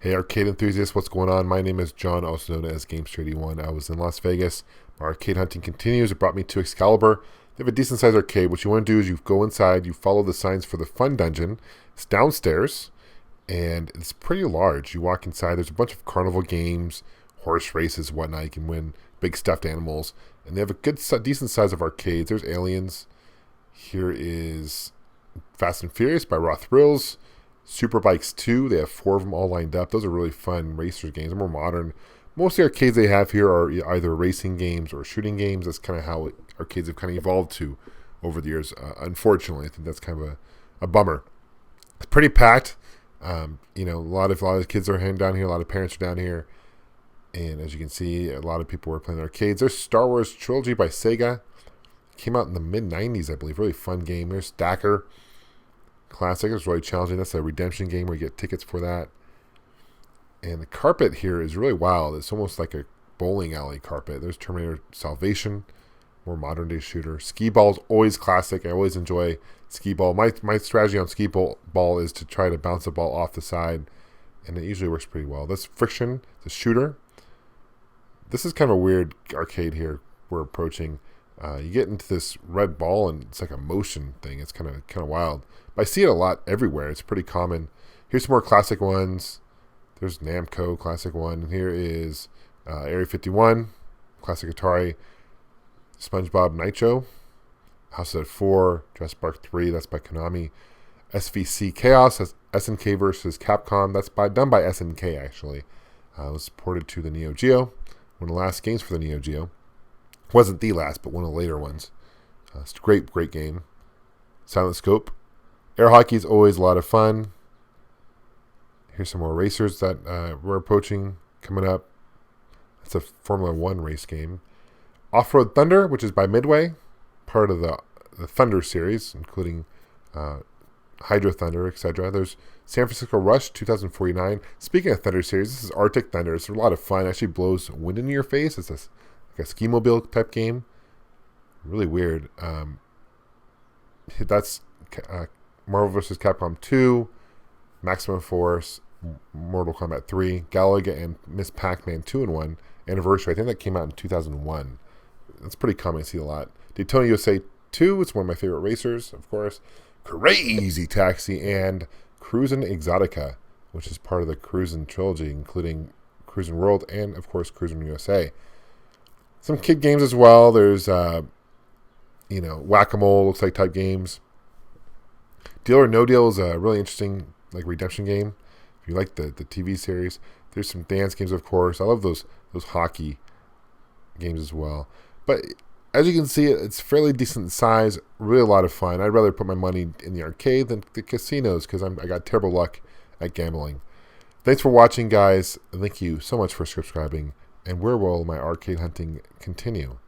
Hey arcade enthusiasts, what's going on? My name is John, also known as Gamester81. I was in Las Vegas. My arcade hunting continues. It brought me to Excalibur. They have a decent sized arcade. What you want to do is you go inside, you follow the signs for the fun dungeon. It's downstairs, and it's pretty large. You walk inside, there's a bunch of carnival games, horse races, whatnot. You can win big stuffed animals. And they have a decent size of arcades. There's Aliens. Here is Fast and Furious by Raw Thrills. Superbikes 2, they have 4 of them all lined up. Those are really fun racers games. They're more modern. Most of the arcades they have here are either racing games or shooting games. That's kind of how arcades have kind of evolved to over the years. Unfortunately, I think that's kind of a bummer. It's pretty packed. A lot of kids are heading down here. A lot of parents are down here. And as you can see, a lot of people were playing arcades. There's Star Wars Trilogy by Sega. It came out in the mid-90s, I believe. Really fun game. There's Stacker. Classic. It's really challenging. That's a redemption game where you get tickets for that. And the carpet here is really wild. It's almost like a bowling alley carpet. There's Terminator Salvation, more modern day shooter. Skee ball is always classic. I always enjoy skee ball. My strategy on skee ball is to try to bounce the ball off the side, and it usually works pretty well. That's Friction, the shooter. This is kind of a weird arcade here we're approaching. You get into this red ball, and it's like a motion thing. It's kind of wild. But I see it a lot everywhere. It's pretty common. Here's some more classic ones. There's Namco, classic one. And here is Area 51, classic Atari. SpongeBob Nitro. House of 4, Jurassic Park 3, that's by Konami. SVC Chaos, that's SNK versus Capcom. That's done by SNK, actually. It was ported to the Neo Geo. One of the last games for the Neo Geo. Wasn't the last, but one of the later ones. It's a great game. Silent Scope. Air hockey is always a lot of fun. Here's some more racers that we're approaching coming up. It's a Formula 1 race game. Off-Road Thunder, which is by Midway, part of the Thunder series, including Hydro Thunder, etc. There's San Francisco Rush 2049. Speaking of Thunder series, this is Arctic Thunder. It's a lot of fun. It actually blows wind into your face. It's like a ski mobile type game. Really weird. That's Marvel vs. Capcom 2, Maximum Force, Mortal Kombat 3, Galaga, and Miss Pac-Man 2-in-1 Anniversary. I think that came out in 2001. That's pretty common. I see a lot. Daytona USA 2, it's one of my favorite racers, of course. Crazy Taxi and Cruisin' Exotica, which is part of the Cruisin' trilogy, including Cruisin' World and, of course, Cruisin' USA. Some kid games as well. There's, Whack-A-Mole, looks like type games. Deal or No Deal is a really interesting redemption game. If you like the TV series, there's some dance games, of course. I love those hockey games as well. But as you can see, it's fairly decent size, really a lot of fun. I'd rather put my money in the arcade than the casinos because I got terrible luck at gambling. Thanks for watching, guys. Thank you so much for subscribing. And where will my arcade hunting continue?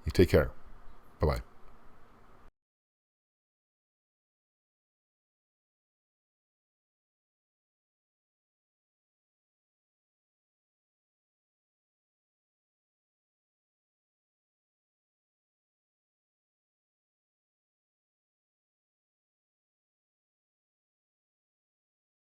You take care. Bye-bye.